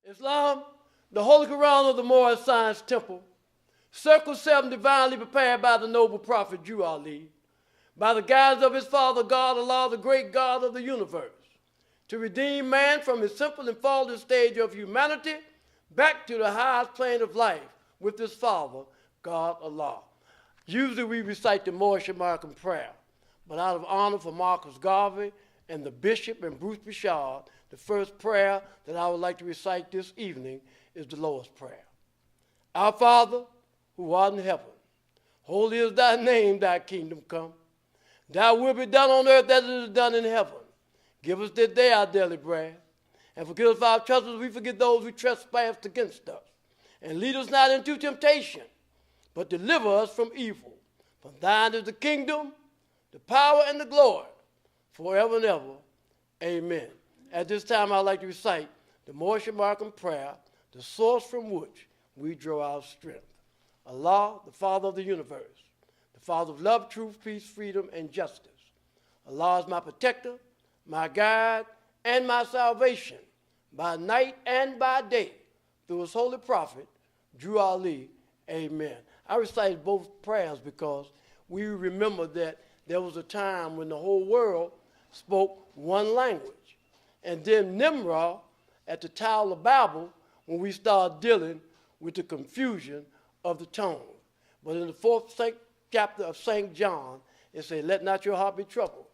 Islam, the Holy Quran of the Moorish Science Temple, Circle 7 divinely prepared by the noble prophet Jew Ali, by the guidance of his father God Allah, the great God of the universe, to redeem man from his simple and faultless stage of humanity back to the highest plane of life with his father, God Allah. Usually we recite the Moorish American prayer, but out of honor for Marcus Garvey and the bishop and Bruce Bichard, the first prayer that I would like to recite this evening is the Lord's Prayer. Our Father, who art in heaven, holy is thy name, thy kingdom come. Thy will be done on earth as it is done in heaven. Give us this day our daily bread, and forgive us our trespasses, we forgive those who trespass against us. And lead us not into temptation, but deliver us from evil. For thine is the kingdom, the power, and the glory, forever and ever. Amen. At this time, I'd like to recite the Moorish American prayer, the source from which we draw our strength. Allah, the Father of the universe, the Father of love, truth, peace, freedom, and justice. Allah is my protector, my guide, and my salvation, by night and by day, through his holy prophet, Drew Ali. Amen. I recited both prayers because we remember that there was a time when the whole world spoke one language. And then Nimrod, at the Tower of Babel, when we started dealing with the confusion of the tongue. But in the fourth chapter of St. John, it says, let not your heart be troubled.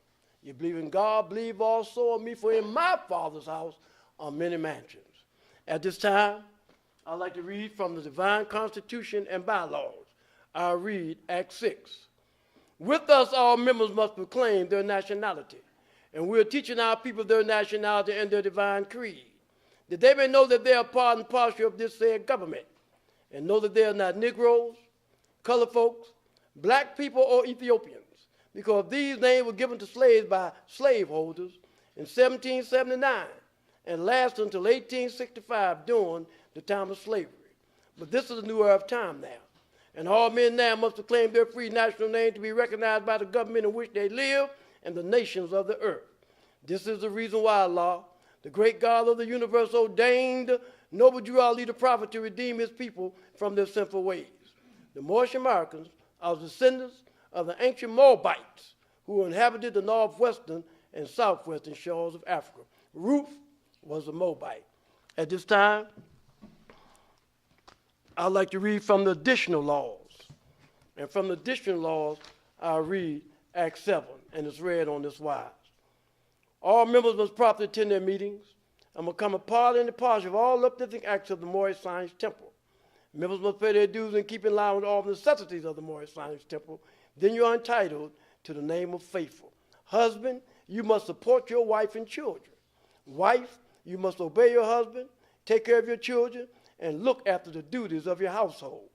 You believe in God, believe also in me, for in my Father's house are many mansions. At this time, I'd like to read from the Divine Constitution and Bylaws. I'll read Act 6. With us, all members must proclaim their nationality, and we're teaching our people their nationality and their divine creed, that they may know that they are part and parcel of this said government, and know that they are not Negroes, colored folks, black people, or Ethiopians, because these names were given to slaves by slaveholders in 1779 and lasted until 1865 during the time of slavery. But this is a new era of time now, and all men now must proclaim their free national name to be recognized by the government in which they live and the nations of the earth. This is the reason why Allah, the great God of the universe, ordained noble Jew Ali the prophet to redeem his people from their sinful ways. The Moorish Americans are descendants of the ancient Moabites who inhabited the northwestern and southwestern shores of Africa. Ruth was a Moabite. At this time, I'd like to read from the additional laws. And from the additional laws, I'll read Act 7, and it's read on this wise. All members must properly attend their meetings and become a part and a parcel of all uplifting acts of the Moorish Science Temple. Members must pay their dues and keep in line with all the necessities of the Moorish Science Temple. Then you are entitled to the name of faithful. Husband, you must support your wife and children. Wife, you must obey your husband, take care of your children, and look after the duties of your household.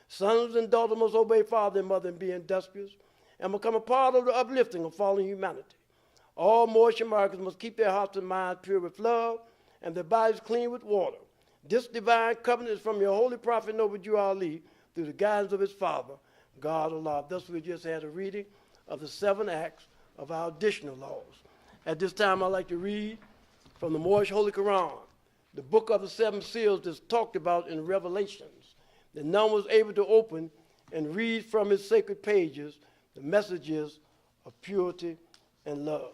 Sons and daughters must obey father and mother and be industrious, and become a part of the uplifting of fallen humanity. All Moorish Americans must keep their hearts and minds pure with love and their bodies clean with water. This divine covenant is from your holy prophet, noble Jew Ali, through the guidance of his father, God Allah. Thus we just had a reading of the 7 acts of our additional laws. At this time, I'd like to read from the Moorish Holy Quran, the book of the 7 seals that's talked about in Revelations, that none was able to open and read from its sacred pages the messages of purity and love.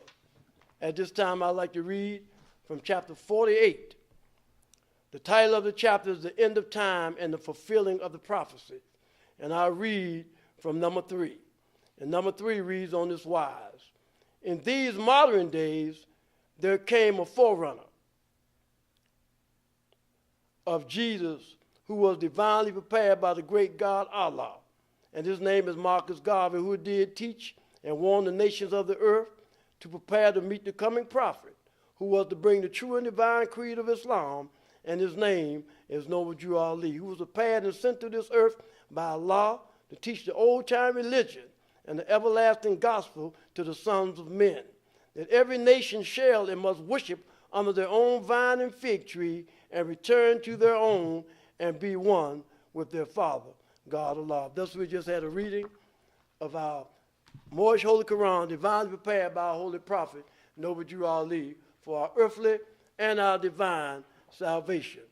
At this time, I'd like to read from chapter 48. The title of the chapter is The End of Time and the Fulfilling of the Prophecy. And I'll read from number 3. And number 3 reads on this wise. In these modern days, there came a forerunner of Jesus who was divinely prepared by the great God Allah. And his name is Marcus Garvey, who did teach and warn the nations of the earth to prepare to meet the coming prophet, who was to bring the true and divine creed of Islam, and his name is noble Jew Ali, who was prepared and sent to this earth by Allah to teach the old-time religion and the everlasting gospel to the sons of men, that every nation shall and must worship under their own vine and fig tree and return to their own and be one with their Father, God Allah. Thus we just had a reading of our Moorish Holy Quran, divinely prepared by our holy prophet, noble Jew Ali, for our earthly and our divine salvation.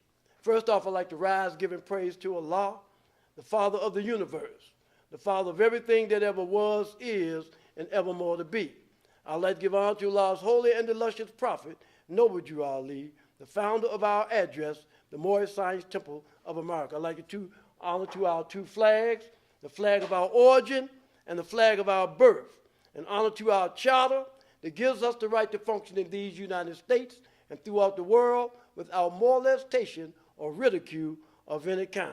First off, I'd like to rise giving praise to Allah, the Father of the universe, the Father of everything that ever was, is, and evermore to be. I'd like to give honor to Allah's holy and illustrious prophet, Noble Jew Ali, the founder of our address, the Moorish Science Temple of America. I'd like to do honor to our two flags, the flag of our origin and the flag of our birth, and honor to our charter that gives us the right to function in these United States and throughout the world without molestation or ridicule of any kind.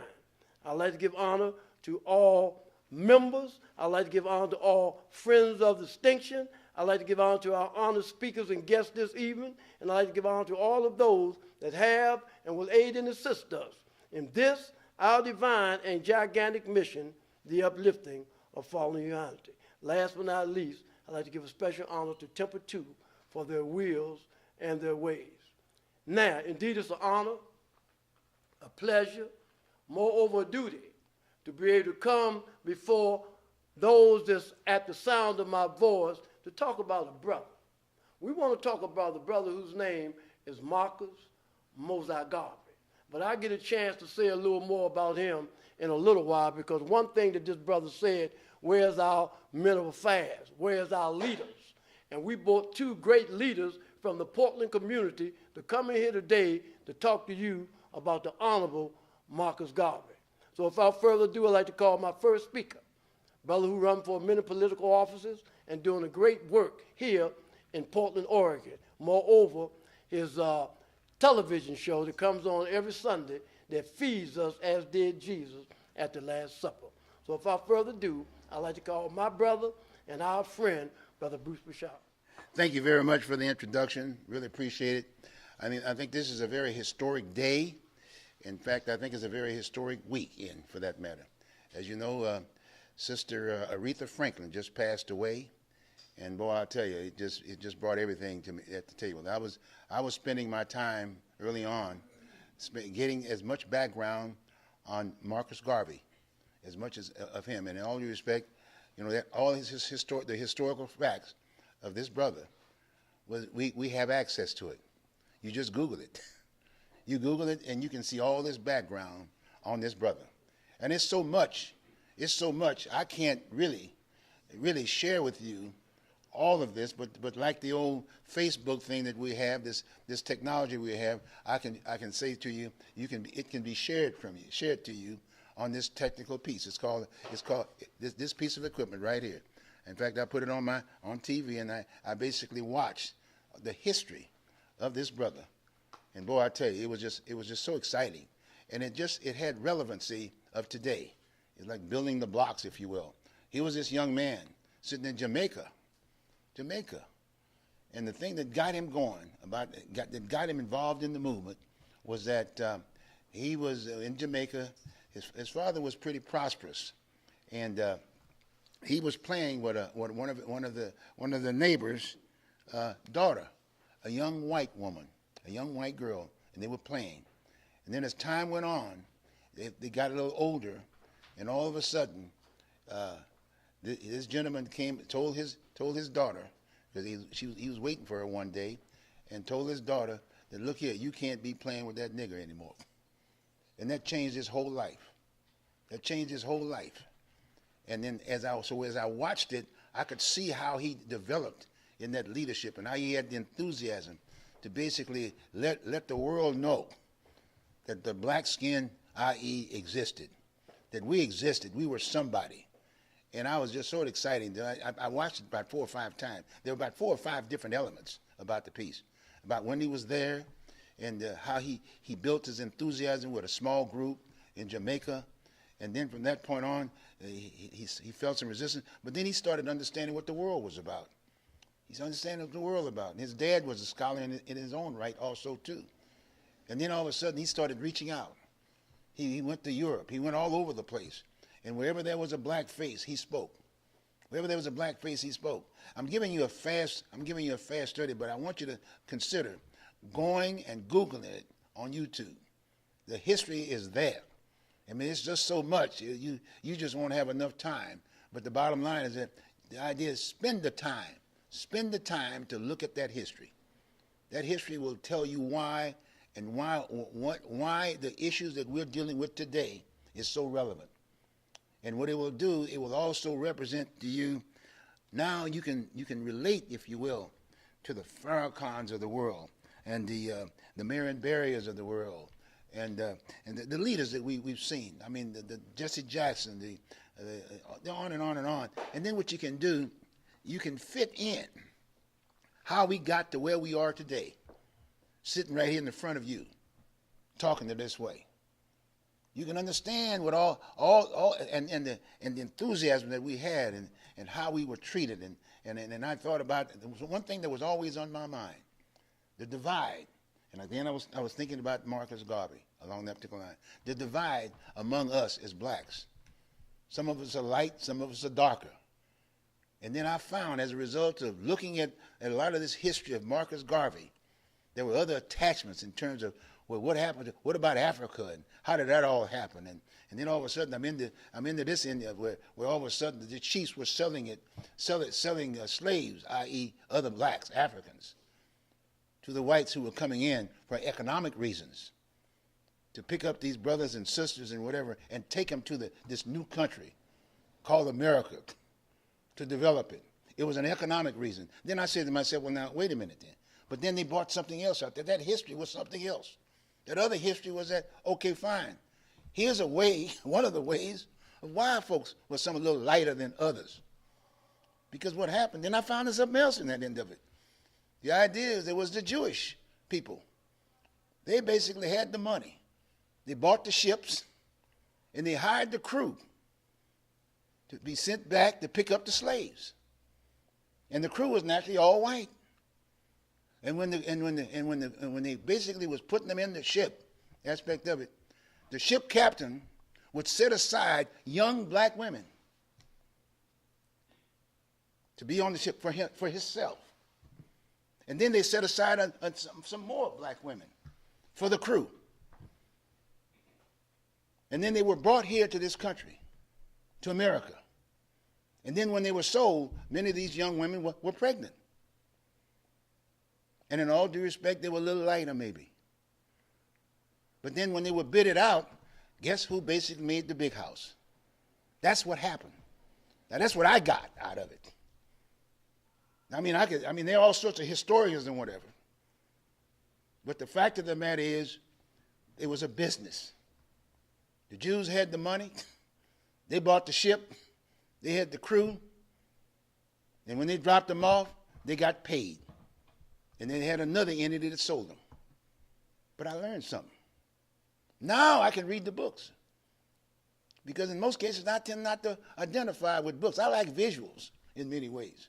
I'd like to give honor to all members. I'd like to give honor to all friends of distinction. I'd like to give honor to our honored speakers and guests this evening, and I'd like to give honor to all of those that have and will aid and assist us in this, our divine and gigantic mission, the uplifting of fallen humanity. Last but not least, I'd like to give a special honor to Temple 2 for their wills and their ways. Now, indeed, it's an honor, a pleasure, moreover a duty, to be able to come before those that's at the sound of my voice to talk about a brother. We want to talk about the brother whose name is Marcus Mosiah Garvey. But I get a chance to say a little more about him in a little while, because one thing that this brother said, where's our men of affairs? Where's our leaders? And we brought two great leaders from the Portland community to come in here today to talk to you about the Honorable Marcus Garvey. So without further ado, I'd like to call my first speaker, brother who run for many political offices and doing a great work here in Portland, Oregon. Moreover, his television show that comes on every Sunday that feeds us as did Jesus at the Last Supper. So without further ado, I'd like to call my brother and our friend, Brother Bruce Bashar. Thank you very much for the introduction. Really appreciate it. I mean, I think this is a very historic day. In fact, I think it's a very historic weekend, for that matter. As you know, Sister Aretha Franklin just passed away, and boy, I tell you, it just brought everything to me at the table. I was spending my time early on getting as much background on Marcus Garvey, as much as of him, and in all due respect, you know, that all the historical facts of this brother, we have access to it. You just Google it. You Google it, and you can see all this background on this brother. And it's so much, I can't really share with you all of this, but like the old Facebook thing that we have, this technology we have, I can say to you, it can be shared to you on this technical piece. It's called this piece of equipment right here. In fact, I put it on TV, and I basically watched the history of this brother. And boy, I tell you, it was just so exciting, and it had relevancy of today. It's like building the blocks, if you will. He was this young man sitting in Jamaica, and the thing that got him going, that got him involved in the movement, was that he was in Jamaica. His father was pretty prosperous, and he was playing with one of the neighbors' daughter, a young white woman. A young white girl, and they were playing. And then as time went on, they got a little older, and all of a sudden, this gentleman told his daughter, because he was waiting for her one day, and told his daughter that, look here, you can't be playing with that nigger anymore. And that changed his whole life. And then as I watched it, I could see how he developed in that leadership and how he had the enthusiasm to basically let the world know that the black skin, i.e., existed, that we existed, we were somebody. And I was just so excited. I watched it about 4 or 5 times. There were about 4 or 5 different elements about the piece, about when he was there and how he built his enthusiasm with a small group in Jamaica. And then from that point on, he felt some resistance, but then he started understanding what the world was about. He's understanding what the world about. And his dad was a scholar in his own right also, too. And then all of a sudden, he started reaching out. He went to Europe. He went all over the place. And wherever there was a black face, he spoke. Wherever there was a black face, he spoke. I'm giving you a fast study, but I want you to consider going and Googling it on YouTube. The history is there. I mean, it's just so much. You just won't have enough time. But the bottom line is that the idea is spend the time. Spend the time to look at that history. That history will tell you why and why the issues that we're dealing with today is so relevant. And what it will do, it will also represent to you, now you can relate, if you will, to the Farrakhan's of the world and the Marion Barriers of the world and the leaders that we've seen. I mean, the Jesse Jackson, the on and on and on. And then what you can do, you can fit in how we got to where we are today, sitting right here in the front of you, talking to this way. You can understand what and the enthusiasm that we had and how we were treated. And I thought about, there was one thing that was always on my mind, the divide. And again, I was thinking about Marcus Garvey along that particular line. The divide among us as blacks. Some of us are light, some of us are darker. And then I found, as a result of looking at a lot of this history of Marcus Garvey, there were other attachments in terms of, well, what about Africa, and how did that all happen? And then all of a sudden, I'm into this India where all of a sudden the chiefs were selling slaves, i.e., other blacks, Africans, to the whites who were coming in for economic reasons, to pick up these brothers and sisters and whatever and take them to this new country called America to develop it. It was an economic reason. Then I said to myself, well, now, wait a minute then. But then they brought something else out there. That history was something else. That other history was that, okay, fine. Here's a way, one of the ways of why folks were some a little lighter than others. Because what happened, then I found something else in that end of it. The idea is there was the Jewish people. They basically had the money. They bought the ships, and they hired the crew to be sent back to pick up the slaves. And the crew was naturally all white. And when they basically was putting them in the ship aspect of it, the ship captain would set aside young black women to be on the ship for himself. And then they set aside some more black women for the crew. And then they were brought here to this country, to America. And then when they were sold, many of these young women were pregnant. And in all due respect, they were a little lighter maybe. But then when they were bidded out, guess who basically made the big house? That's what happened. Now that's what I got out of it. I mean, there are all sorts of historians and whatever. But the fact of the matter is, it was a business. The Jews had the money. They bought the ship. They had the crew. And when they dropped them off, they got paid. And then they had another entity that sold them. But I learned something. Now I can read the books. Because in most cases, I tend not to identify with books. I like visuals in many ways.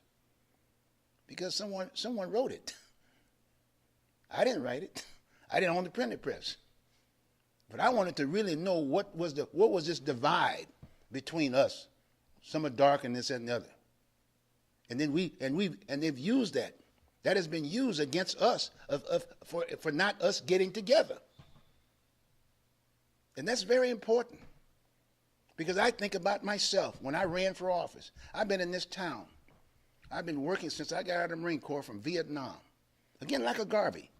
Because someone wrote it. I didn't write it. I didn't own the printing press. But I wanted to really know what was this divide between us. Some are dark and this and the other. And then they've used that. That has been used against us for not us getting together. And that's very important. Because I think about myself when I ran for office. I've been in this town. I've been working since I got out of the Marine Corps from Vietnam. Again, like a Garvey,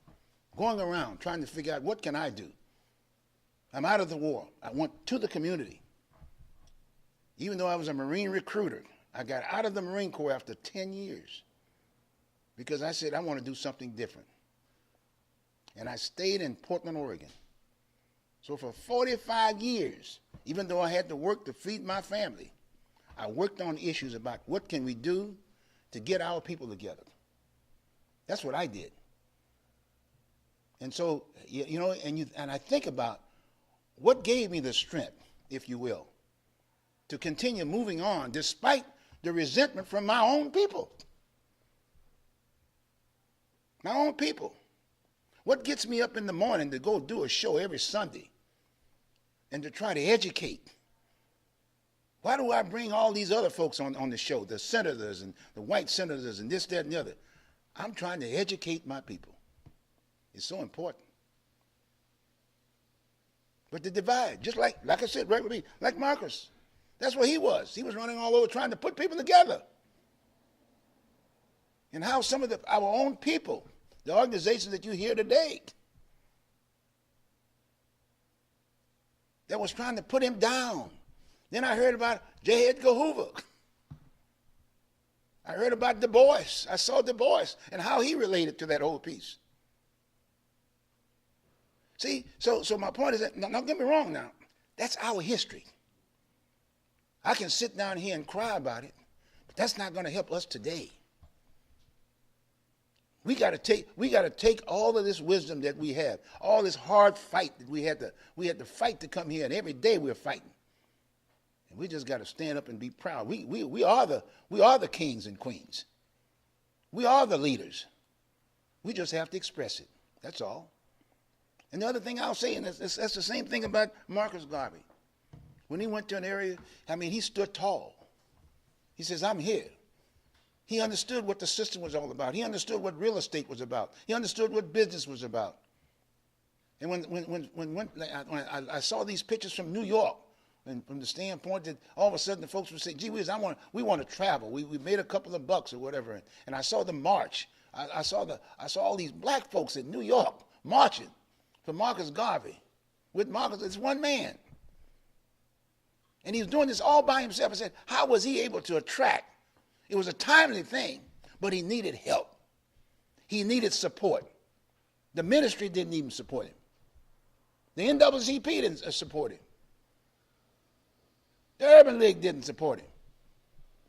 going around trying to figure out what can I do. I'm out of the war. I went to the community. Even though I was a Marine recruiter, I got out of the Marine Corps after 10 years because I said I want to do something different. And I stayed in Portland, Oregon. So for 45 years, even though I had to work to feed my family, I worked on issues about what can we do to get our people together. That's what I did. And so, you know, and I think about what gave me the strength, if you will, to continue moving on despite the resentment from my own people. My own people. What gets me up in the morning to go do a show every Sunday and to try to educate? Why do I bring all these other folks on the show, the senators and the white senators and this, that, and the other? I'm trying to educate my people. It's so important. But the divide, just like I said, regularly, like Marcus, that's what he was. He was running all over trying to put people together. And how some of our own people, the organizations that you hear today, that was trying to put him down. Then I heard about J. Edgar Hoover. I heard about Du Bois. I saw Du Bois and how he related to that whole piece. See, so my point is that, now don't get me wrong now, that's our history. I can sit down here and cry about it, but that's not going to help us today. We got to take all of this wisdom that we have, all this hard fight that we had to fight to come here, and every day we're fighting. And we just got to stand up and be proud. We are the kings and queens. We are the leaders. We just have to express it. That's all. And the other thing I'll say, and that's the same thing about Marcus Garvey. When he went to an area, I mean, he stood tall. He says, I'm here. He understood what the system was all about. He understood what real estate was about. He understood what business was about. And when I saw these pictures from New York, and from the standpoint that all of a sudden the folks would say, gee whiz, we want to travel. We made a couple of bucks or whatever. And I saw the march. I saw all these black folks in New York marching for Marcus Garvey. With Marcus, it's one man. And he was doing this all by himself. I said, how was he able to attract? It was a timely thing, but he needed help. He needed support. The ministry didn't even support him. The NAACP didn't support him. The Urban League didn't support him.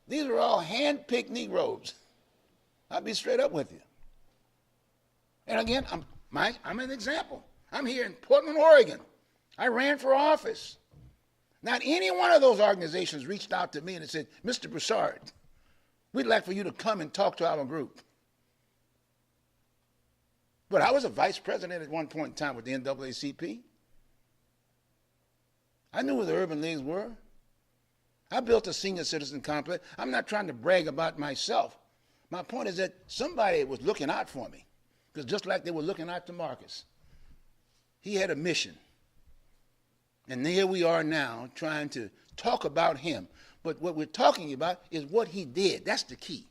These were all hand-picked Negroes. I'll be straight up with you. And again, I'm an example. I'm here in Portland, Oregon. I ran for office. Not any one of those organizations reached out to me and said, Mr. Broussard, we'd like for you to come and talk to our group. But I was a vice president at one point in time with the NAACP. I knew where the urban leagues were. I built a senior citizen complex. I'm not trying to brag about myself. My point is that somebody was looking out for me, because just like they were looking out to Marcus, he had a mission. And here we are now trying to talk about him. But what we're talking about is what he did. That's the key.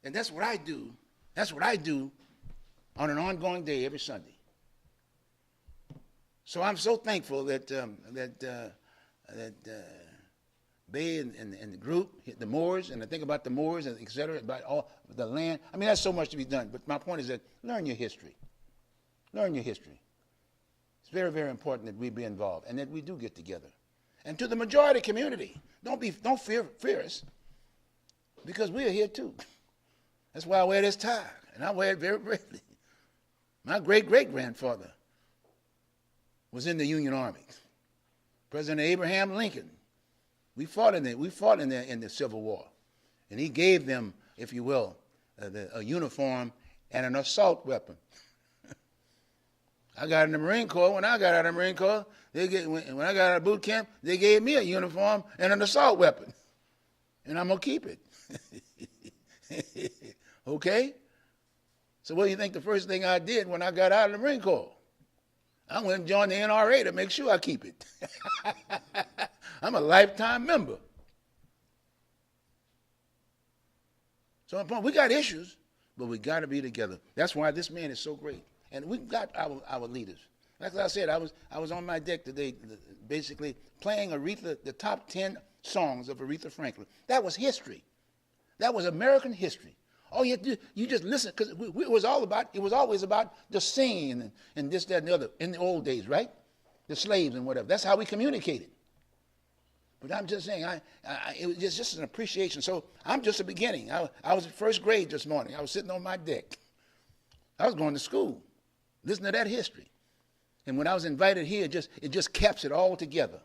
And that's what I do. That's what I do on an ongoing day every Sunday. So I'm so thankful that Bey and the group, the Moors, and I think about the Moors, and et cetera, about all the land. I mean, that's so much to be done. But my point is that learn your history. Learn your history. It's very, very important that we be involved and that we do get together. And to the majority community, don't fear us, because we are here too. That's why I wear this tie, and I wear it very bravely. My great-great-grandfather was in the Union Army. President Abraham Lincoln. We fought in the Civil War, and he gave them, if you will, a uniform and an assault weapon. I got in the Marine Corps. When I got out of the Marine Corps, when I got out of boot camp, they gave me a uniform and an assault weapon, and I'm gonna keep it. Okay? So what do you think the first thing I did when I got out of the Marine Corps? I went and joined the NRA to make sure I keep it. I'm a lifetime member. So we got issues, but we got to be together. That's why this man is so great. And we've got our leaders. Like I said, I was on my deck today basically playing Aretha, the top 10 songs of Aretha Franklin. That was history. That was American history. Oh, you just listen, because it was always about the singing and this, that, and the other in the old days, right? The slaves and whatever. That's how we communicated. But I'm just saying, it was just an appreciation. So I'm just a beginning. I was in first grade this morning. I was sitting on my deck. I was going to school, listening to that history. And when I was invited here, it just caps it all together.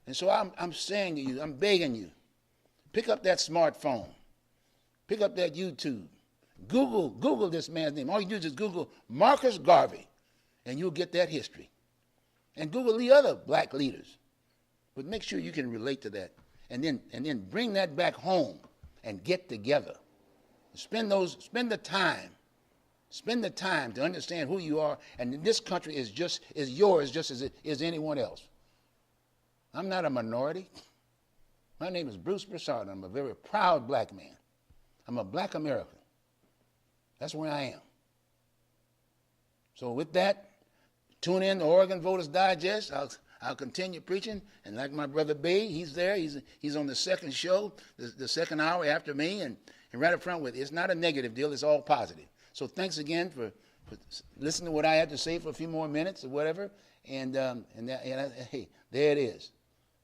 And so I'm saying to you, I'm begging you, pick up that smartphone. Pick up that YouTube. Google this man's name. All you do is just Google Marcus Garvey, and you'll get that history. And Google the other black leaders. But make sure you can relate to that. And then bring that back home and get together. Spend the time. Spend the time to understand who you are. And this country is yours just as it is anyone else. I'm not a minority. My name is Bruce Broussard. I'm a very proud black man. I'm a black American. That's where I am. So with that, tune in to Oregon Voters Digest. I'll continue preaching, and like my brother Bey, he's there. He's on the second show, the second hour after me, and right up front with it. It's not a negative deal. It's all positive. So thanks again for listening to what I had to say for a few more minutes or whatever. And hey, there it is.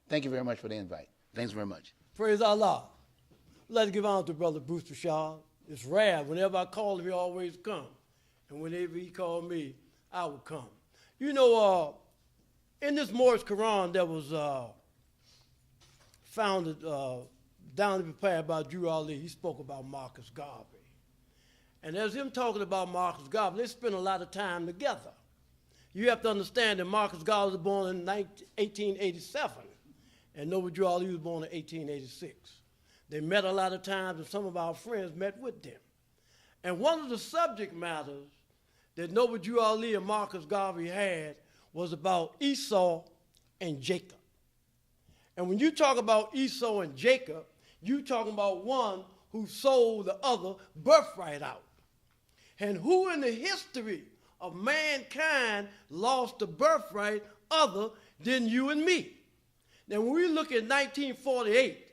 Thank you very much for the invite. Thanks very much. Praise Allah. Let's give honor to Brother Bruce Bashar. It's rare. Whenever I call him, he always come. And whenever he called me, I would come. You know, in this Moorish Quran that was founded down and prepared by Drew Ali, he spoke about Marcus Garvey. And as him talking about Marcus Garvey, they spent a lot of time together. You have to understand that Marcus Garvey was born in 1887, and Noble Drew Ali was born in 1886. They met a lot of times, and some of our friends met with them. And one of the subject matters that Noble Drew Ali and Marcus Garvey had was about Esau and Jacob. And when you talk about Esau and Jacob, you're talking about one who sold the other birthright out. And who in the history of mankind lost the birthright other than you and me? Now, when we look at 1948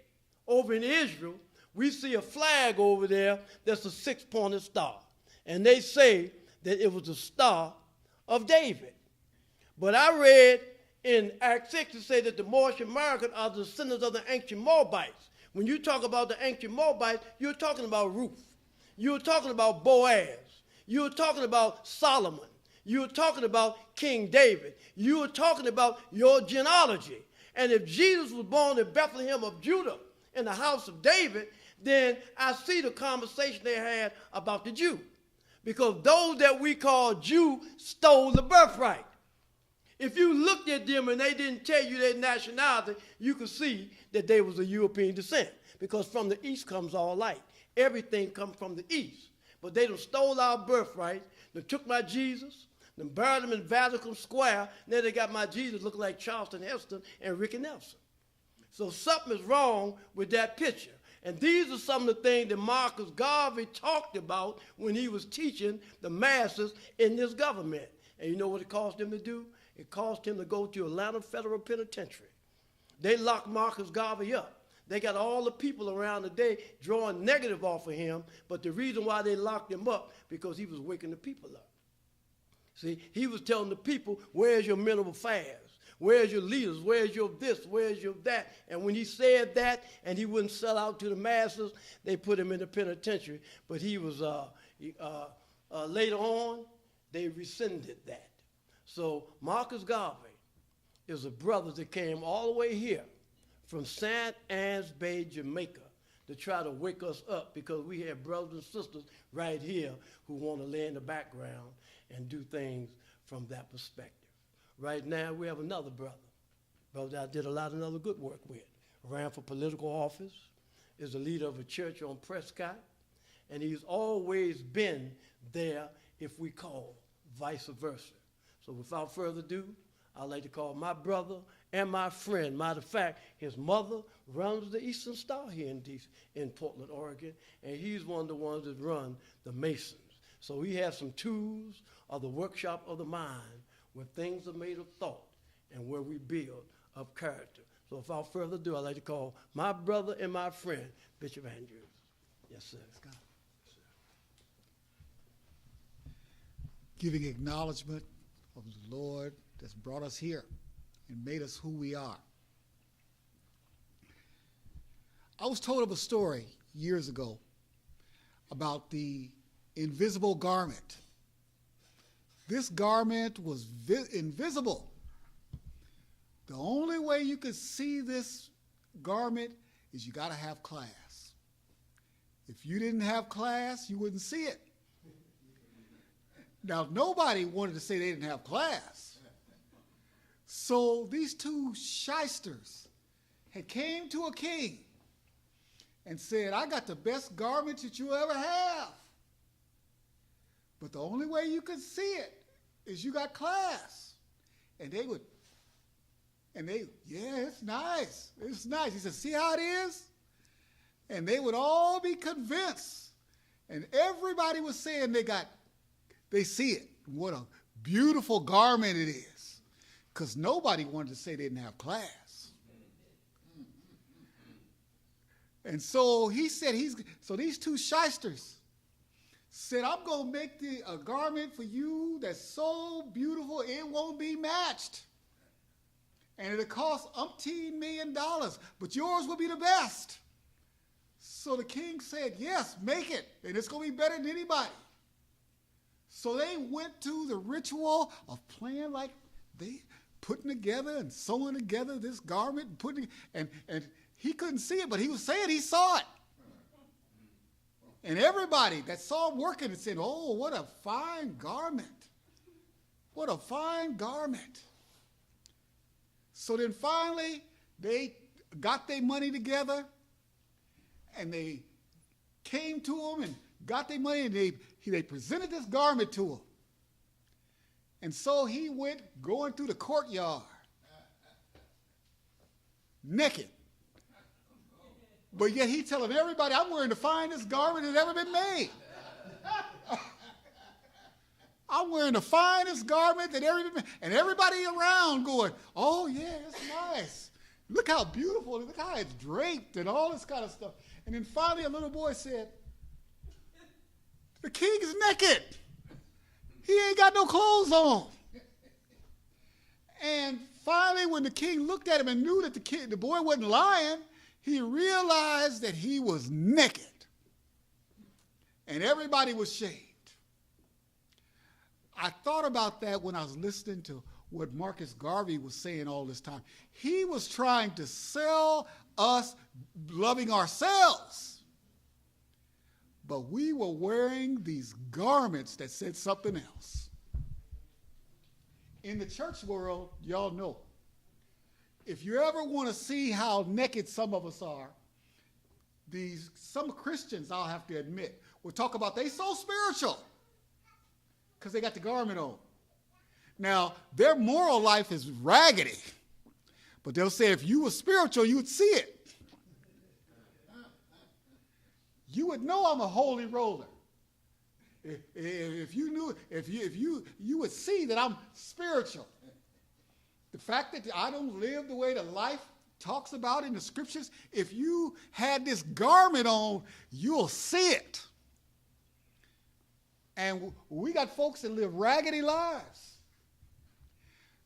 over in Israel, we see a flag over there that's a six-pointed star. And they say that it was the Star of David. But I read in Acts 6 to say that the Moorish Americans are the descendants of the ancient Moabites. When you talk about the ancient Moabites, you're talking about Ruth. You're talking about Boaz. You're talking about Solomon. You're talking about King David. You're talking about your genealogy. And if Jesus was born in Bethlehem of Judah in the house of David, then I see the conversation they had about the Jew. Because those that we call Jew stole the birthright. If you looked at them and they didn't tell you their nationality, you could see that they was of European descent. Because from the east comes all light. Everything comes from the east. But they done stole our birthright. They took my Jesus. They buried him in Vatican Square. Now they got my Jesus looking like Charleston Heston and Ricky Nelson. So something is wrong with that picture. And these are some of the things that Marcus Garvey talked about when he was teaching the masses in this government. And you know what it caused him to do? It caused him to go to Atlanta Federal Penitentiary. They locked Marcus Garvey up. They got all the people around the day drawing negative off of him, but the reason why they locked him up, because he was waking the people up. See, he was telling the people, where's your minimal fast? Where's your leaders? Where's your this? Where's your that? And when he said that and he wouldn't sell out to the masses, they put him in the penitentiary. But he was, later on, they rescinded that. So Marcus Garvey is a brother that came all the way here from St. Anne's Bay, Jamaica, to try to wake us up, because we have brothers and sisters right here who want to lay in the background and do things from that perspective. Right now, we have another brother that I did a lot of other good work with. Ran for political office, is the leader of a church on Prescott, and he's always been there if we call, vice versa. So without further ado, I'd like to call my brother and my friend. Matter of fact, his mother runs the Eastern Star here in Portland, Oregon, and he's one of the ones that run the Masons. So he has some tools of the workshop of the mind where things are made of thought and where we build up character. So without further ado, I'd like to call my brother and my friend, Bishop Andrews. Yes, sir. Yes, sir. Giving acknowledgement of the Lord that's brought us here and made us who we are. I was told of a story years ago about the invisible garment. This garment was invisible. The only way you could see this garment is you got to have class. If you didn't have class, you wouldn't see it. Now, nobody wanted to say they didn't have class. So these two shysters had came to a king and said, I got the best garment that you ever have. But the only way you could see it is you got class. And they, yeah, it's nice. It's nice. He said, see how it is? And they would all be convinced. And everybody was saying they see it. What a beautiful garment it is. Because nobody wanted to say they didn't have class. And so he said, so these two shysters said, I'm going to make a garment for you that's so beautiful it won't be matched. And it'll cost umpteen $1 million, but yours will be the best. So the king said, yes, make it, and it's going to be better than anybody. So they went to the ritual of playing like they putting together and sewing together this garment, and he couldn't see it, but he was saying he saw it. And everybody that saw him working and said, oh, what a fine garment. What a fine garment. So then finally, they got their money together, and they came to him and got their money, and they presented this garment to him. And so he went going through the courtyard, naked. But yet he telling everybody, I'm wearing the finest garment that's ever been made. I'm wearing the finest garment that ever been made. And everybody around going, oh, yeah, it's nice. Look how beautiful, look how it's draped and all this kind of stuff. And then finally a little boy said, the king is naked. He ain't got no clothes on. And finally when the king looked at him and knew that the boy wasn't lying, he realized that he was naked. And everybody was shaved. I thought about that when I was listening to what Marcus Garvey was saying all this time. He was trying to sell us loving ourselves. But we were wearing these garments that said something else. In the church world, y'all know, if you ever want to see how naked some of us are, some Christians, I'll have to admit, will talk about they so spiritual because they got the garment on. Now, their moral life is raggedy, but they'll say if you were spiritual, you would see it. You would know I'm a holy roller. If you knew, you would see that I'm spiritual. The fact that I don't live the way the life talks about in the scriptures, if you had this garment on, you'll see it. And we got folks that live raggedy lives.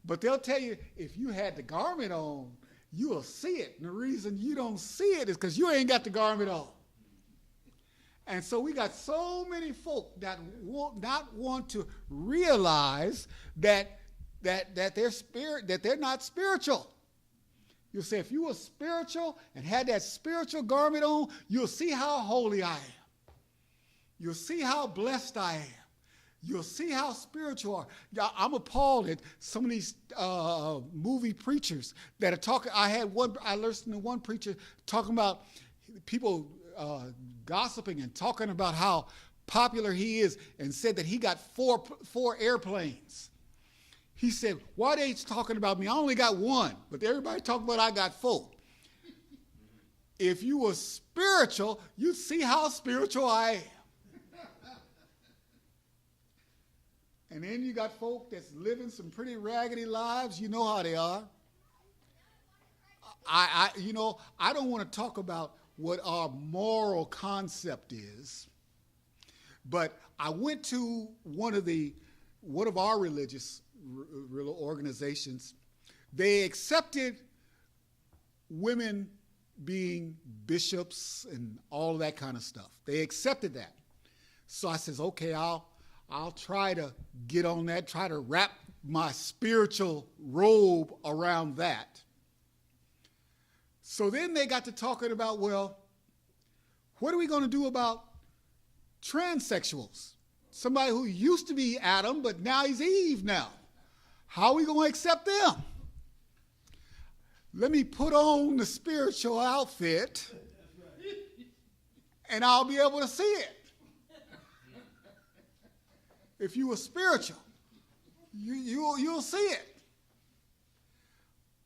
But they'll tell you, if you had the garment on, you'll see it. And the reason you don't see it is because you ain't got the garment on. And so we got so many folk that will not want to realize that they're not spiritual. You'll say, if you were spiritual and had that spiritual garment on, you'll see how holy I am. You'll see how blessed I am. You'll see how spiritual I am. I'm appalled at some of these movie preachers that are talking. I listened to one preacher talking about people gossiping and talking about how popular he is, and said that he got four airplanes. He said, why they talking about me? I only got one, but everybody talking about I got 4. If you were spiritual, you'd see how spiritual I am. And then you got folk that's living some pretty raggedy lives. You know how they are. I don't want to talk about what our moral concept is, but I went to one of our religious organizations. They accepted women being bishops and all that kind of stuff. They accepted that. So I says, okay, I'll try to get on that, try to wrap my spiritual robe around that. So then they got to talking about, well, what are we going to do about transsexuals? Somebody who used to be Adam, but now he's Eve now. How are we going to accept them? Let me put on the spiritual outfit, and I'll be able to see it. If you were spiritual, you'll see it.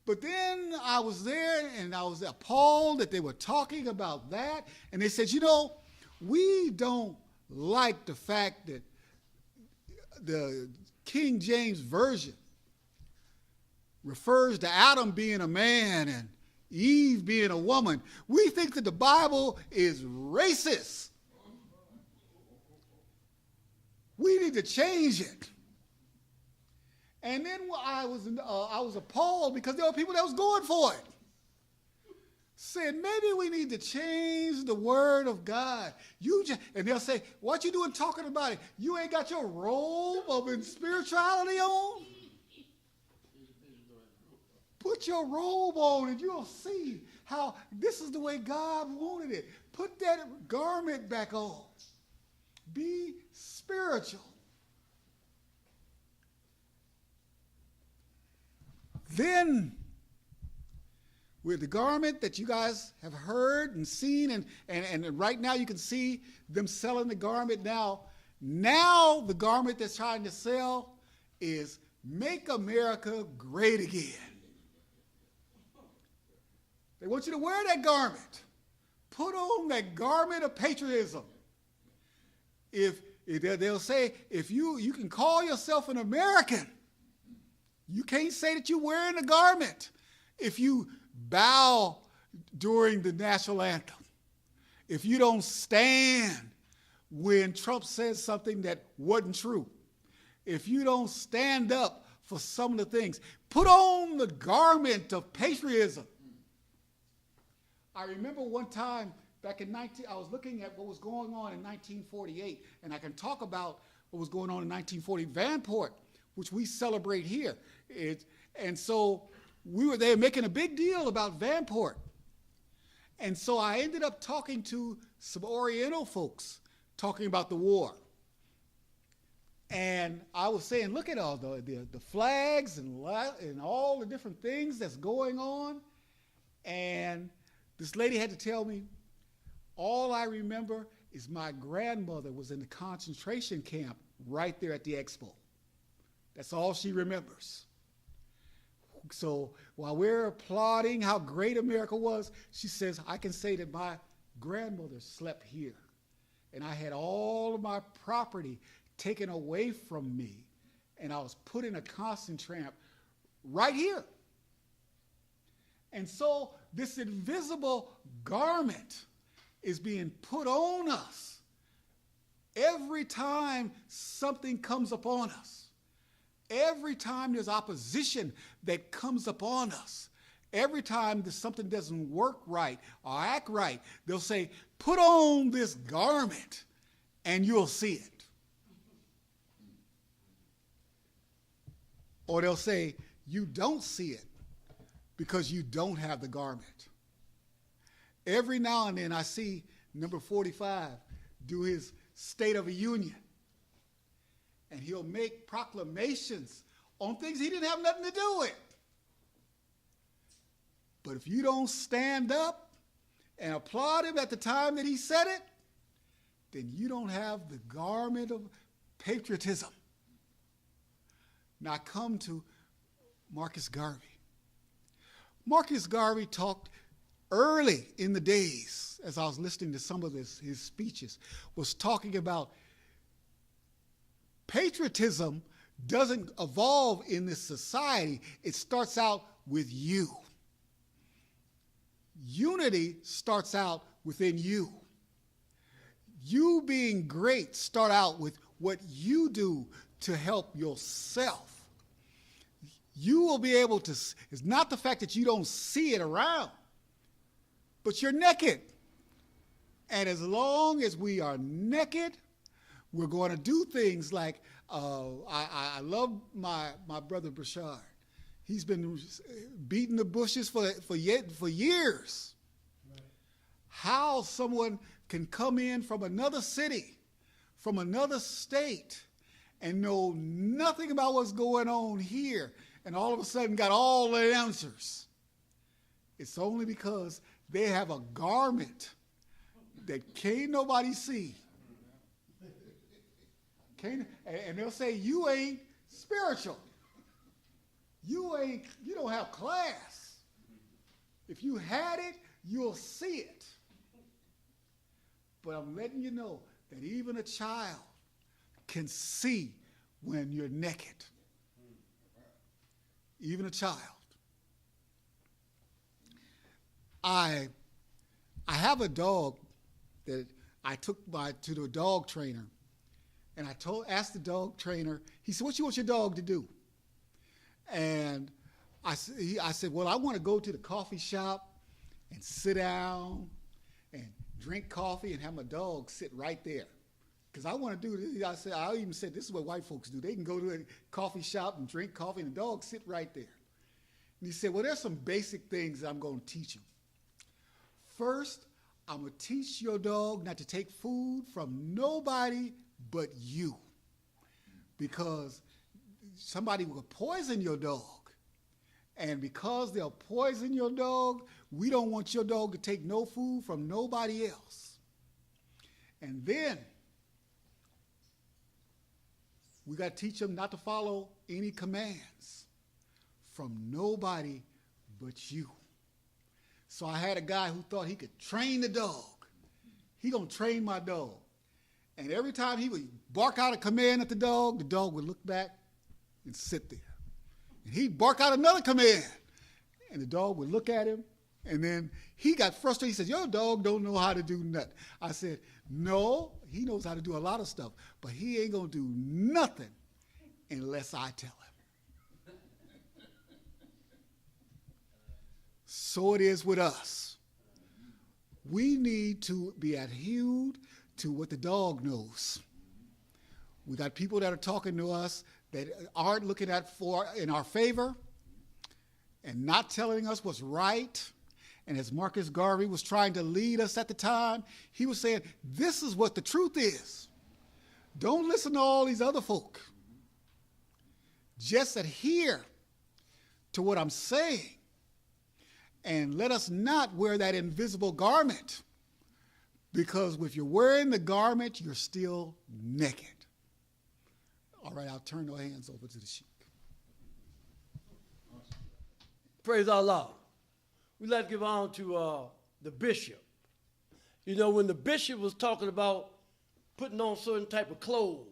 But then I was there, and I was appalled that they were talking about that. And they said, we don't like the fact that the King James Version refers to Adam being a man and Eve being a woman, we think that the Bible is racist. We need to change it. And then I was appalled because there were people that was going for it. Said, maybe we need to change the word of God. And they'll say, what you doing talking about it? You ain't got your robe of spirituality on? Put your robe on and you'll see how this is the way God wanted it. Put that garment back on. Be spiritual. Then, with the garment that you guys have heard and seen, and right now you can see them selling the garment now. Now the garment that's trying to sell is Make America Great Again. They want you to wear that garment. Put on that garment of patriotism. If they'll say, if you can call yourself an American, you can't say that you're wearing a garment. If you bow during the national anthem, if you don't stand when Trump says something that wasn't true, if you don't stand up for some of the things, put on the garment of patriotism. I remember one time back in I was looking at what was going on in 1948, and I can talk about what was going on in 1940 Vanport, which we celebrate here. And so we were there making a big deal about Vanport. And so I ended up talking to some Oriental folks talking about the war. And I was saying, look at all the flags and all the different things that's going on. And this lady had to tell me, all I remember is my grandmother was in the concentration camp right there at the expo. That's all she remembers. So while we're applauding how great America was, she says, I can say that my grandmother slept here. And I had all of my property taken away from me. And I was put in a concentration camp right here. And so this invisible garment is being put on us every time something comes upon us. Every time there's opposition that comes upon us, every time that something doesn't work right or act right, they'll say, put on this garment and you'll see it. Or they'll say, you don't see it because you don't have the garment. Every now and then I see number 45 do his State of the Union. And he'll make proclamations on things he didn't have nothing to do with. But if you don't stand up and applaud him at the time that he said it, then you don't have the garment of patriotism. Now I come to Marcus Garvey. Marcus Garvey talked early in the days, as I was listening to some of his speeches, was talking about patriotism doesn't evolve in this society. It starts out with you. Unity starts out within you. You being great start out with what you do to help yourself. You will be able to, it's not the fact that you don't see it around, but you're naked. And as long as we are naked, we're going to do things like, I love my brother Brashard. He's been beating the bushes for years. Right. How someone can come in from another city, from another state, and know nothing about what's going on here, and all of a sudden got all the answers. It's only because they have a garment that can't nobody see. And they'll say, you ain't spiritual. You don't have class. If you had it, you'll see it. But I'm letting you know that even a child can see when you're naked, even a child. I have a dog that I took to the dog trainer, and asked the dog trainer, he said, what you want your dog to do? And I said, well, I want to go to the coffee shop and sit down and drink coffee and have my dog sit right there. Because I want to do this. I even said, this is what white folks do. They can go to a coffee shop and drink coffee and the dog sit right there. And he said, well, there's some basic things I'm going to teach him. First, I'm going to teach your dog not to take food from nobody but you. Because somebody will poison your dog. And because they'll poison your dog, we don't want your dog to take no food from nobody else. And then we got to teach them not to follow any commands from nobody but you. So I had a guy who thought he could train the dog. He gonna train my dog. And every time he would bark out a command at the dog would look back and sit there. And he'd bark out another command, and the dog would look at him, and then he got frustrated. He said, your dog don't know how to do nothing. I said, no, he knows how to do a lot of stuff, but he ain't going to do nothing unless I tell him. So it is with us. We need to be adhered to what the dog knows. We got people that are talking to us that aren't looking in our favor and not telling us what's right. And as Marcus Garvey was trying to lead us at the time, he was saying, this is what the truth is. Don't listen to all these other folk. Just adhere to what I'm saying. And let us not wear that invisible garment. Because if you're wearing the garment, you're still naked. All right, I'll turn our hands over to the sheep. Praise Allah. We'd like to give honor to the bishop. You know, when the bishop was talking about putting on certain type of clothes,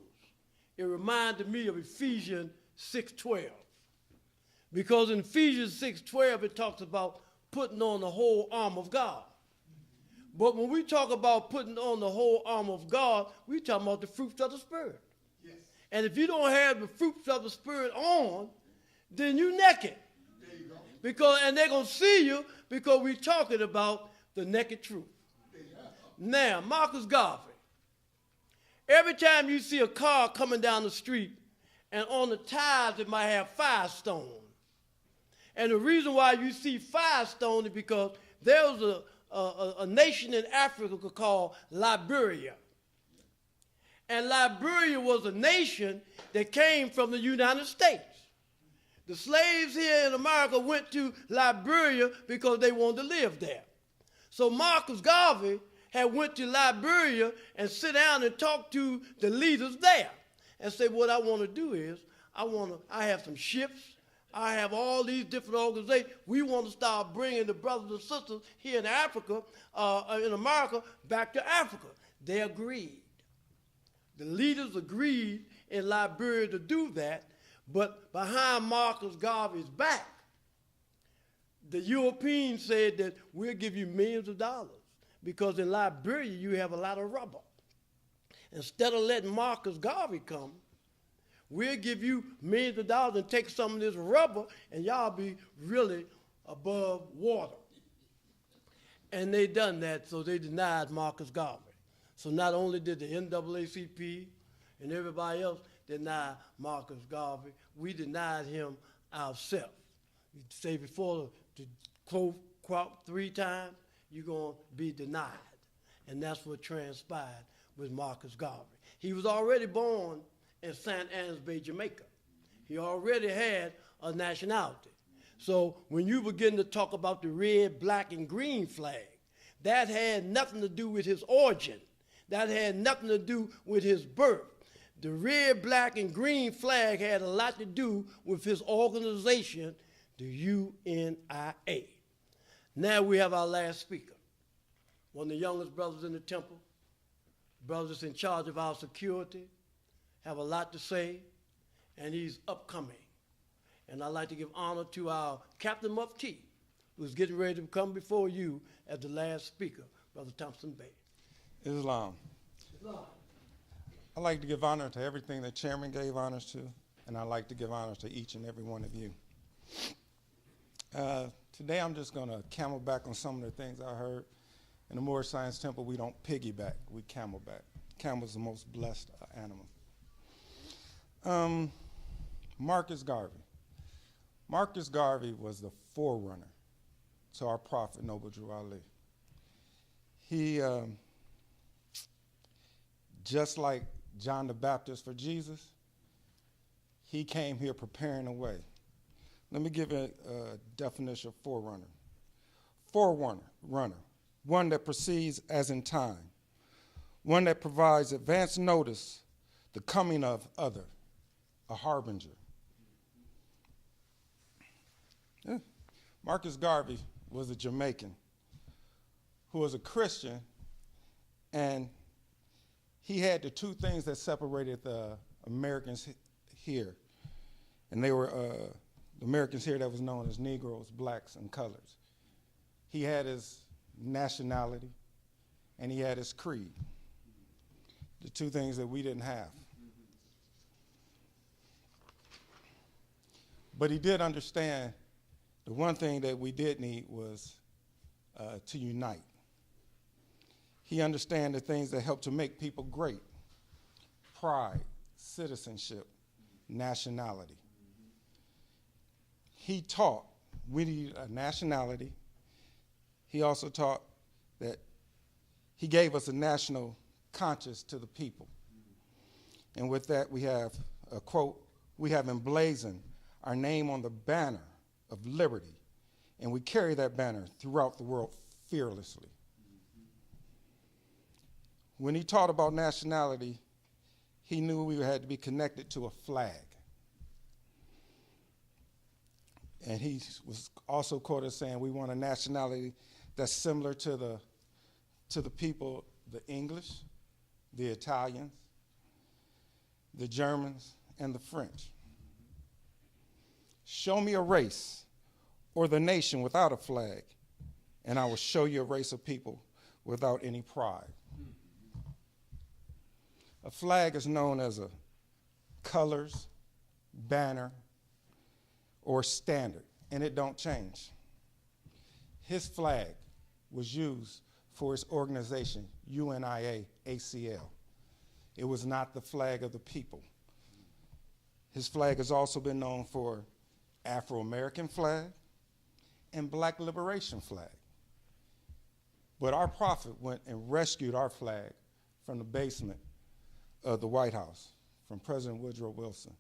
it reminded me of Ephesians 6:12. Because in Ephesians 6:12, it talks about putting on the whole armor of God. But when we talk about putting on the whole armor of God, we're talking about the fruits of the Spirit. Yes. And if you don't have the fruits of the Spirit on, then you're naked. There you go. And they're going to see you because we're talking about the naked truth. Now, Marcus Garvey, every time you see a car coming down the street and on the tires it might have Firestone. And the reason why you see Firestone is because there was a nation in Africa called Liberia. And Liberia was a nation that came from the United States. The slaves here in America went to Liberia because they wanted to live there. So Marcus Garvey had went to Liberia and sit down and talk to the leaders there and say, what I want to do is, I have some ships, I have all these different organizations. We want to start bringing the brothers and sisters here in Africa, in America, back to Africa. They agreed. The leaders agreed in Liberia to do that, but behind Marcus Garvey's back, the Europeans said that we'll give you millions of dollars because in Liberia you have a lot of rubber. Instead of letting Marcus Garvey come, we'll give you millions of dollars and take some of this rubber and y'all be really above water. And they done that, so they denied Marcus Garvey. So not only did the NAACP and everybody else deny Marcus Garvey, we denied him ourselves. We say before the crop 3 times, you're going to be denied. And that's what transpired with Marcus Garvey. He was already born in St. Anne's Bay, Jamaica. He already had a nationality. So when you begin to talk about the red, black, and green flag, that had nothing to do with his origin. That had nothing to do with his birth. The red, black, and green flag had a lot to do with his organization, the UNIA. Now we have our last speaker, one of the youngest brothers in the temple, brothers in charge of our security, have a lot to say. and he's upcoming. And I'd like to give honor to our Captain Mufti, who's getting ready to come before you as the last speaker, Brother Thompson-Bey. Islam. I'd like to give honor to everything the chairman gave honors to, and I'd like to give honor to each and every one of you. Today I'm just going to camelback on some of the things I heard. In the Moorish Science Temple, we don't piggyback, we camelback. Camel's the most blessed animal. Marcus Garvey. Marcus Garvey was the forerunner to our prophet, Noble Drew Ali. He, just like John the Baptist for Jesus, he came here preparing the way. Let me give you a definition of forerunner. Forerunner, one that proceeds as in time, one that provides advance notice the coming of other, a harbinger. Yeah. Marcus Garvey was a Jamaican who was a Christian, and he had the two things that separated the Americans here. And they were the Americans here that was known as Negroes, blacks, and colors. He had his nationality, and he had his creed, the two things that we didn't have. But he did understand the one thing that we did need was to unite. He understood the things that help to make people great: pride, citizenship, nationality. He taught we need a nationality. He also taught that he gave us a national conscience to the people. And with that, we have a quote: "We have emblazoned our name on the banner of liberty, and we carry that banner throughout the world fearlessly." When he taught about nationality, he knew we had to be connected to a flag. And he was also quoted saying, we want a nationality that's similar to the people, the English, the Italians, the Germans, and the French. Show me a race or the nation without a flag, and I will show you a race of people without any pride. A flag is known as a colors, banner, or standard, and it don't change. His flag was used for his organization, UNIA ACL. It was not the flag of the people. His flag has also been known for Afro-American flag and Black Liberation flag. But our prophet went and rescued our flag from the basement of the White House, from President Woodrow Wilson.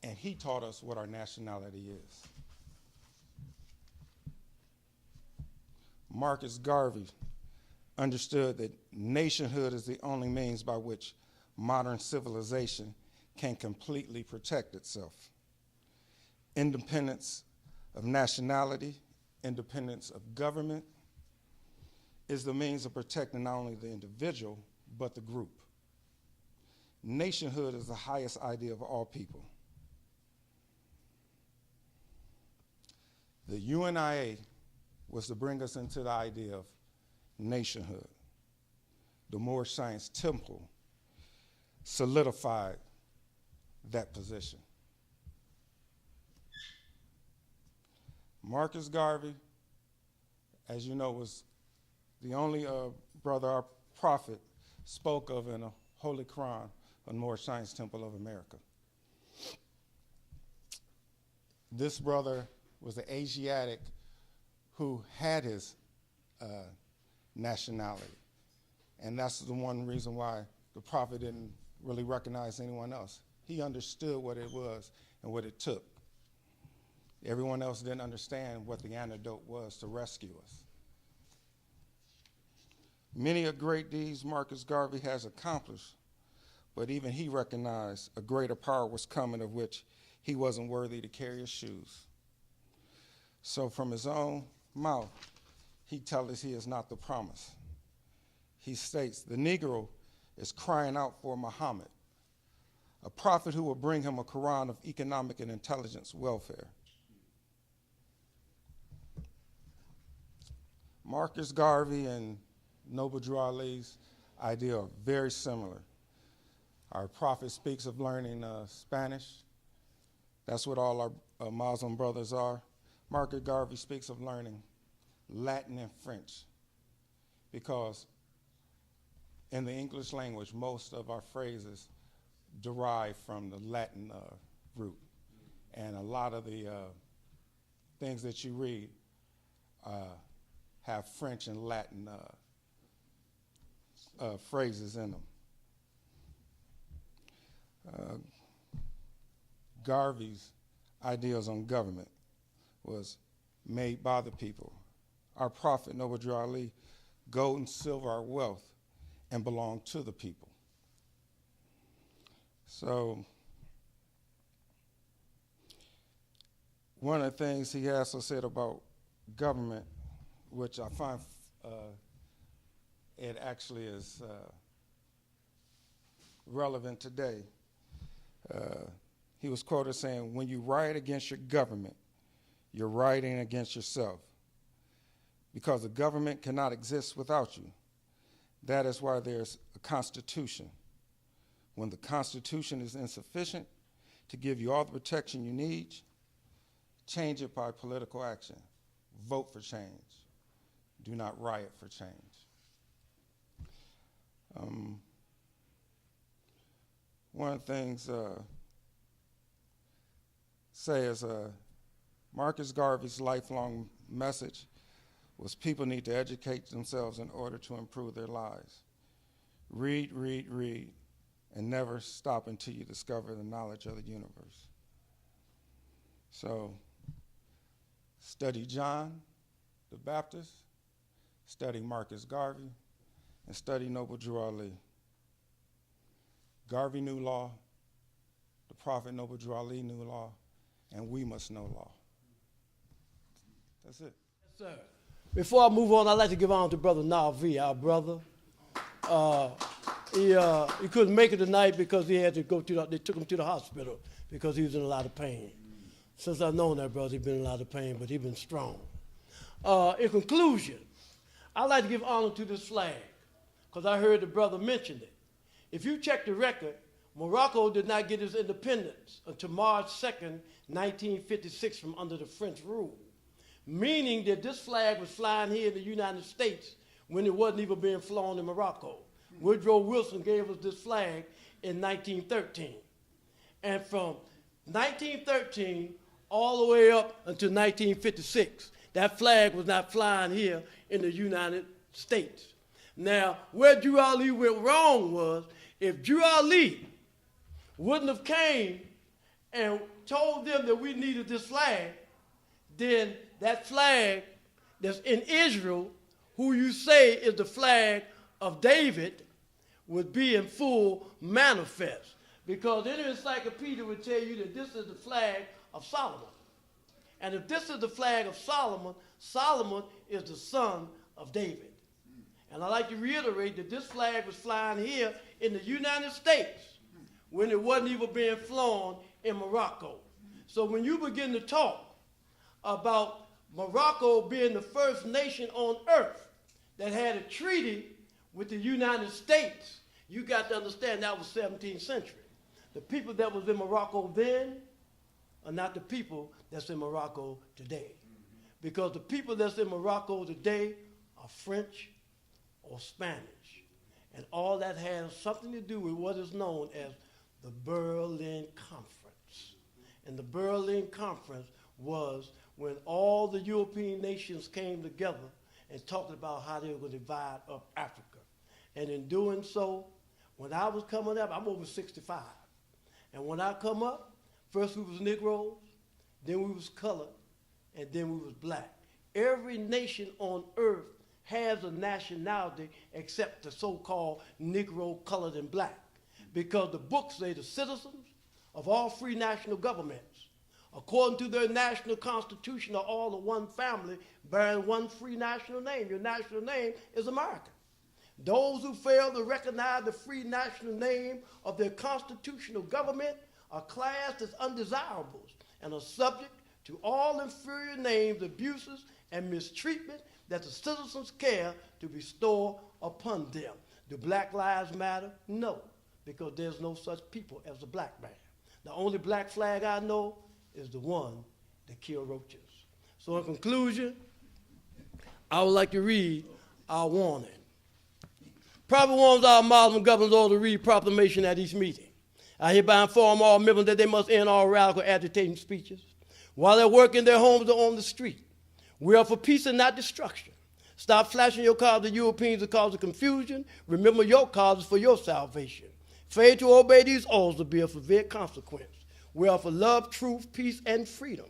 And he taught us what our nationality is. Marcus Garvey understood that nationhood is the only means by which modern civilization can completely protect itself. Independence of nationality, independence of government, is the means of protecting not only the individual, but the group. Nationhood is the highest idea of all people. The UNIA was to bring us into the idea of nationhood. The Moorish Science Temple solidified that position. Marcus Garvey, as you know, was the only brother our prophet spoke of in the Holy Quran on Moorish Science Temple of America. This brother was an Asiatic who had his nationality. And that's the one reason why the prophet didn't really recognize anyone else. He understood what it was and what it took. Everyone else didn't understand what the antidote was to rescue us. Many a great deeds Marcus Garvey has accomplished, but even he recognized a greater power was coming of which he wasn't worthy to carry his shoes. So from his own mouth, he tells us he is not the promise. He states, the Negro is crying out for Muhammad, a prophet who will bring him a Quran of economic and intelligence welfare. Marcus Garvey and Noble Drew Ali's idea are very similar. Our prophet speaks of learning Spanish. That's what all our Muslim brothers are. Marcus Garvey speaks of learning Latin and French, because in the English language, most of our phrases derive from the Latin root. And a lot of the things that you read have French and Latin phrases in them. Garvey's ideas on government was made by the people. Our prophet, Noble Drew Ali, gold and silver are wealth and belong to the people. So one of the things he also said about government, which I find it actually is relevant today. He was quoted saying, "When you riot against your government, you're rioting against yourself, because the government cannot exist without you. That is why there's a constitution. When the constitution is insufficient to give you all the protection you need, change it by political action. Vote for change. Do not riot for change." One of the things say is Marcus Garvey's lifelong message was people need to educate themselves in order to improve their lives. Read, read, read, and never stop until you discover the knowledge of the universe. So study John the Baptist, study Marcus Garvey, and study Noble Drew Ali. Garvey knew law, the prophet Noble Drew Ali knew law, and we must know law. That's it. Yes, sir. Before I move on, I'd like to give on to Brother Navi, our brother. He couldn't make it tonight because he had to go to they took him to the hospital because he was in a lot of pain. Since I've known that brother, he's been in a lot of pain, but he's been strong. In conclusion, I'd like to give honor to this flag because I heard the brother mention it. If you check the record, Morocco did not get its independence until March 2nd, 1956 from under the French rule, meaning that this flag was flying here in the United States when it wasn't even being flown in Morocco. Woodrow Wilson gave us this flag in 1913. And from 1913 all the way up until 1956, that flag was not flying here in the United States. Now, where Drew Ali went wrong was if Drew Ali wouldn't have came and told them that we needed this flag, then that flag that's in Israel, who you say is the flag of David, would be in full manifest. Because any encyclopedia would tell you that this is the flag of Solomon. And if this is the flag of Solomon, Solomon is the son of David. And I'd like to reiterate that this flag was flying here in the United States when it wasn't even being flown in Morocco. So when you begin to talk about Morocco being the first nation on earth that had a treaty with the United States, you got to understand that was 17th century. The people that was in Morocco then are not the people that's in Morocco today. Because the people that's in Morocco today are French or Spanish. And all that has something to do with what is known as the Berlin Conference. And the Berlin Conference was when all the European nations came together and talked about how they were going to divide up Africa. And in doing so, when I was coming up, I'm over 65. And when I come up, first we was Negroes, then we was colored, and then we was black. Every nation on earth has a nationality except the so-called Negro, colored, and black. Because the books say the citizens of all free national governments, according to their national constitution, are all of one family bearing one free national name. Your national name is American. Those who fail to recognize the free national name of their constitutional government are classed as undesirables and are subject to all inferior names, abuses, and mistreatment that the citizens care to bestow upon them. Do Black Lives Matter? No, because there's no such people as a black man. The only black flag I know is the one that killed roaches. So in conclusion, I would like to read our warning. Prophet warns our Muslim governors all to read proclamation at each meeting. I hereby inform all members that they must end all radical agitating speeches while they're working their homes or on the street. We are for peace and not destruction. Stop flashing your cards to Europeans to cause confusion. Remember your cause is for your salvation. Fail to obey these orders will be of severe consequence. We are for love, truth, peace, and freedom.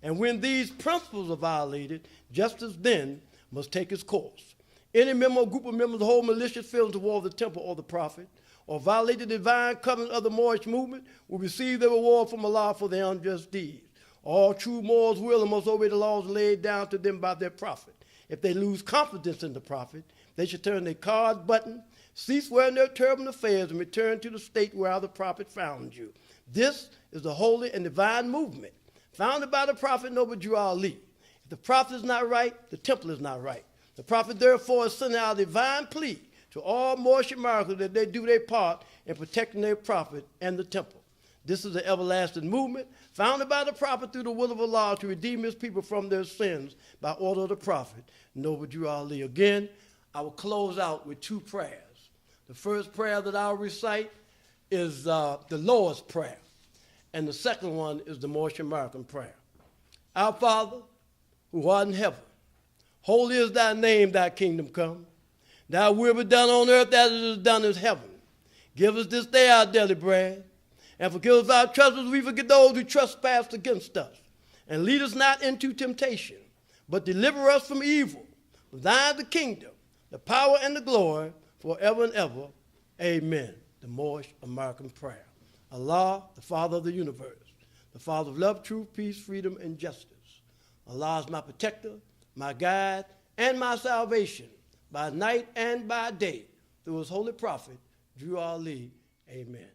And when these principles are violated, justice then must take its course. Any member or group of members hold malicious feelings toward the temple or the prophet, or violate the divine covenant of the Moorish movement, will receive their reward from Allah for their unjust deeds. All true Moors will and must obey the laws laid down to them by their prophet. If they lose confidence in the prophet, they should turn their card button, cease wearing their turban affairs, and return to the state where the prophet found you. This is the holy and divine movement founded by the prophet noble Jew Ali. If the prophet is not right, the temple is not right. The prophet therefore is sending out a divine plea to all Moorish Americans that they do their part in protecting their prophet and the temple. This is the everlasting movement founded by the prophet through the will of Allah to redeem his people from their sins by order of the prophet, noble Jew Ali. Again, I will close out with two prayers. The first prayer that I'll recite is the Lord's Prayer, and the second one is the Moorish American prayer. Our Father, who art in heaven, holy is thy name, thy kingdom come. Thy will be done on earth as it is done in heaven. Give us this day our daily bread, and forgive us our trespasses, we forgive those who trespass against us. And lead us not into temptation, but deliver us from evil. For thine is the kingdom, the power, and the glory, forever and ever. Amen. The Moorish American prayer. Allah, the Father of the universe, the Father of love, truth, peace, freedom, and justice. Allah is my protector, my guide, and my salvation, by night and by day, through his holy prophet, Drew Ali. Amen.